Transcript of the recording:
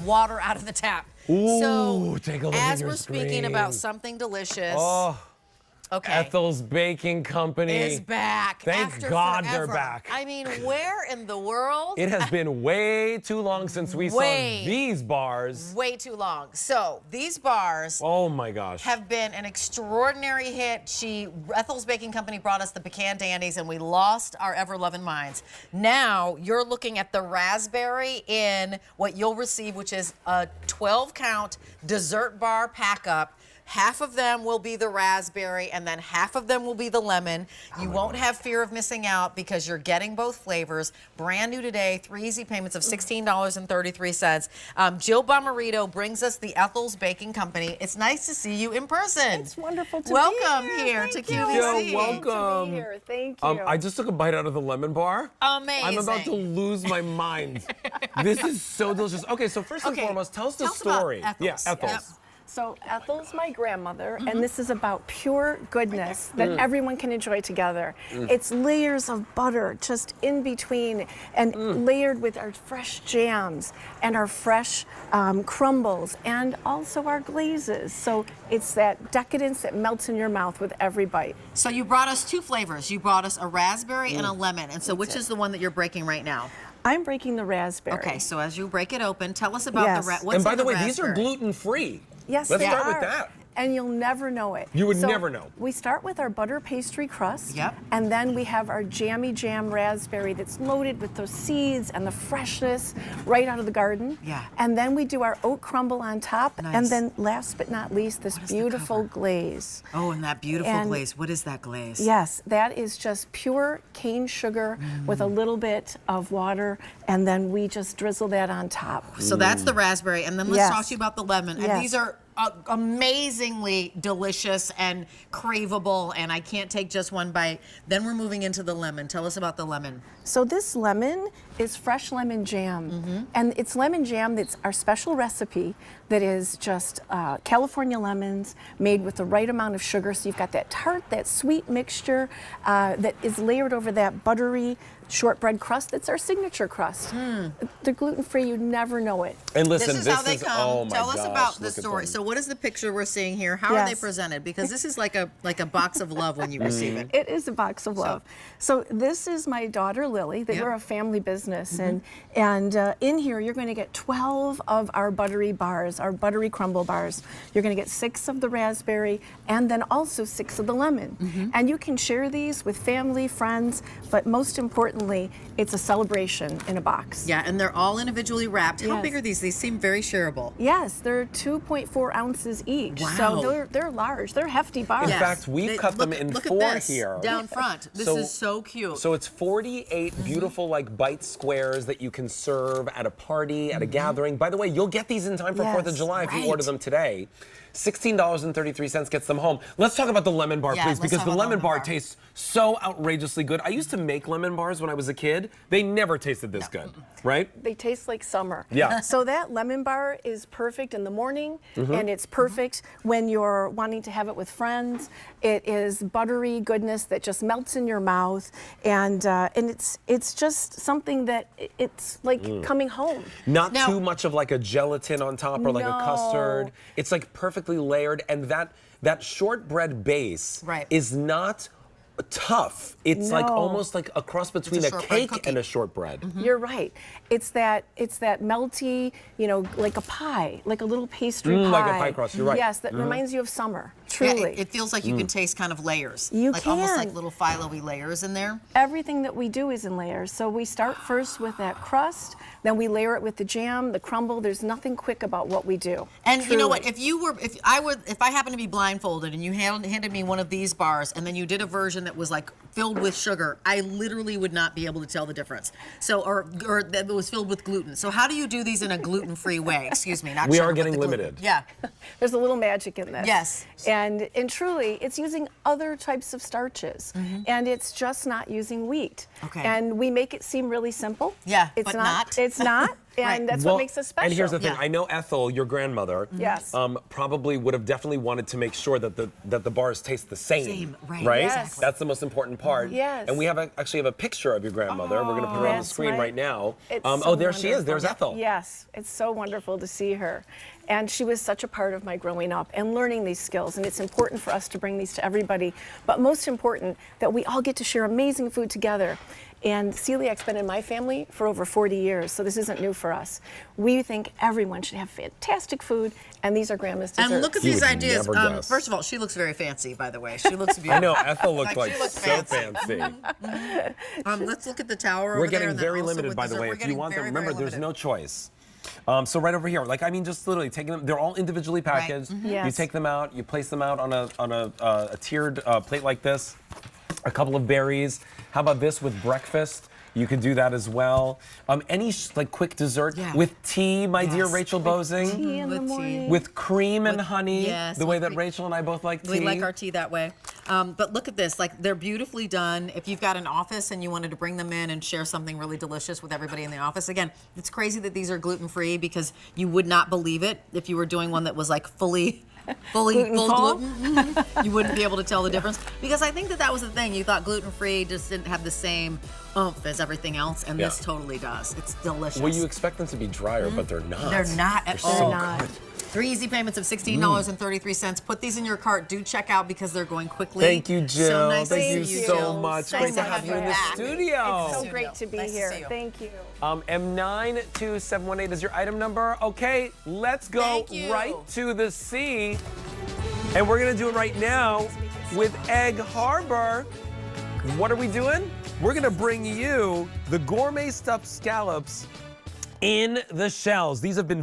water out of the tap. Ooh, so take a look as at your we're speaking screen. about something delicious. Oh. Okay. Ethel's Baking Company is back. Thank after God forever. they're back. I mean, where in the world? It has been way too long since we saw these bars. Way too long. So these bars Oh my gosh. have been an extraordinary hit. Ethel's Baking Company brought us the pecan dandies and we lost our ever-loving minds. Now you're looking at the raspberry in what you'll receive, which is a 12-count dessert bar pack-up. Half of them will be the raspberry and then half of them will be the lemon. You won't have fear of missing out because you're getting both flavors. Brand new today, 3 easy payments of $16.33. Jill Bomarito brings us the Ethel's Baking Company. It's nice to see you in person. It's wonderful to welcome be here Thank to you. QVC. Yo, welcome. To be here. Thank you. I just took a bite out of the lemon bar. Amazing. I'm about to lose my mind. This is so delicious. Okay, so first and foremost, tell us the story. About Ethel's. Yeah, Ethel's. Yep. So Ethel's my grandmother, and this is about pure goodness that everyone can enjoy together. It's layers of butter just in between and layered with our fresh jams and our fresh crumbles and also our glazes. So it's that decadence that melts in your mouth with every bite. So you brought us 2 flavors. You brought us a raspberry and a lemon. And so which is the one that you're breaking right now? I'm breaking the raspberry. Okay, so as you break it open, tell us about the raspberry. And by the way, these are gluten-free. Yes, Let's they start are. with that. And you'll never know it. You would never know. We start with our butter pastry crust. Yep. And then we have our jammy jam raspberry that's loaded with those seeds and the freshness right out of the garden. Yeah. And then we do our oat crumble on top. Nice. And then last but not least, this beautiful glaze. Oh, and that beautiful glaze. What is that glaze? Yes, that is just pure cane sugar with a little bit of water, and then we just drizzle that on top. So that's the raspberry, and then let's talk Yes. to you about the lemon. And Yes. these are amazingly delicious and craveable, and I can't take just one bite. Then we're moving into the lemon. Tell us about the lemon. So this lemon is fresh lemon jam, and it's lemon jam that's our special recipe that is just California lemons made with the right amount of sugar. So you've got that tart, that sweet mixture that is layered over that buttery shortbread crust. That's our signature crust. They're gluten-free. You'd never know it. And listen, This is how they come. oh my Tell us gosh, about the look at story. them. So what is the picture we're seeing here? How are they Yes. presented? Because this is like a box of love when you receive it. It is a box of love. So this is my daughter Lily. We're a family business, and in here you're going to get 12 of our buttery bars, our buttery crumble bars. You're going to get 6 of the raspberry, and then also 6 of the lemon. And you can share these with family, friends, but most importantly, it's a celebration in a box. Yeah, and they're all individually wrapped. How Yes. big are these? These seem very shareable. Yes, they're 2.4 ounces each. Wow. So they're large. They're hefty bars. In Yes. fact, we've cut them in look 4 at this here. down front. This is so cute. So it's 48 beautiful like bite squares that you can serve at a party, at a gathering. By the way, you'll get these in time for 4th of Yes. July if you Right. order them today. $16.33 gets them home. Let's talk about the lemon bar, Yeah, please, let's because talk the about lemon lemon bar bar. tastes so outrageously good. I used to make lemon bars when I was a kid. They never tasted this good, right? They taste like summer. Yeah. So that lemon bar is perfect in the morning, and it's perfect when you're wanting to have it with friends. It is buttery goodness that just melts in your mouth, and it's just something that it's like coming home. Not Now- too much of like a gelatin on top or like a custard. It's like perfectly layered, and that shortbread base Right. is not tough. It's like No. almost like a cross between a shortbread cake cookie. and a shortbread. You're right. It's that melty, like a pie, like a little pastry pie. like a pie crust, you're right. Yes, that reminds you of summer. Yeah, Truly. it feels like you can taste kind of layers. You like almost like can. little phyllo-y layers in there. Everything that we do is in layers. So we start first with that crust, then we layer it with the jam, the crumble. There's nothing quick about what we do. And you know what? Truly. If I happened to be blindfolded and you handed me one of these bars and then you did a version that was like filled with sugar, I literally would not be able to tell the difference. So, or that was filled with gluten. So how do you do these in a gluten-free way? Excuse me, not We sugar, are but getting the gluten. limited. Yeah. There's a little magic in this. Yes. And truly, it's using other types of starches, and it's just not using wheat. Okay. And we make it seem really simple. Yeah, it's but not. It's not. And that's what makes us special. And here's the thing. Yeah. I know Ethel, your grandmother, Yes. probably would have definitely wanted to make sure that the bars taste the same. Same, right. Right? Yes. That's the most important part. Yes. And we actually have a picture of your grandmother. We're going to put her on the That's screen right now. It's Oh, so there she is. There's wonderful. Ethel. Yes, it's so wonderful to see her. And she was such a part of my growing up and learning these skills. And it's important for us to bring these to everybody. But most important, that we all get to share amazing food together. And celiac's been in my family for over 40 years, so this isn't new for us. We think everyone should have fantastic food, and these are Grandma's desserts. And look at You these would ideas. never guess. First of all, she looks very fancy, by the way. She looks beautiful. I know, Ethel looked like she looks so fancy. Let's look at the tower over We're there. getting and then very also limited, with by the dessert. way. We're If you getting want them, very, remember, very there's limited. no choice. So right over here, like I mean, just literally taking them. They're all individually packaged. Yes. You take them out. You place them out on a tiered plate like this. A couple of berries. How about this with breakfast? You could do that as well. Any like quick dessert with tea, my dear Yes, Rachel quick Bosing. Tea in the With tea. morning. With cream and honey, yes, the way with that cream. Rachel and I both like tea. We like our tea that way. But look at this, like they're beautifully done. If you've got an office and you wanted to bring them in and share something really delicious with everybody in the office, again, it's crazy that these are gluten-free because you would not believe it if you were doing one that was like full gluten. You wouldn't be able to tell the difference because I think that was the thing. You thought gluten-free just didn't have the same oomph as everything else, and this totally does. It's delicious. Well, you expect them to be drier, but they're not. They're not at They're all. so not. good. 3 easy payments of $16.33. Put these in your cart. Do check out because they're going quickly. Thank you, Jill. So nice Thank to you see you, so Jill. much. So Great to nice have you in the back. studio. It's so great to be Nice to here. see you. Thank you. M92718 is your item number. Okay, let's go Thank you. right to the sea. And we're gonna do it right now with Egg Harbor. What are we doing? We're gonna bring you the gourmet stuffed scallops in the shells. These have been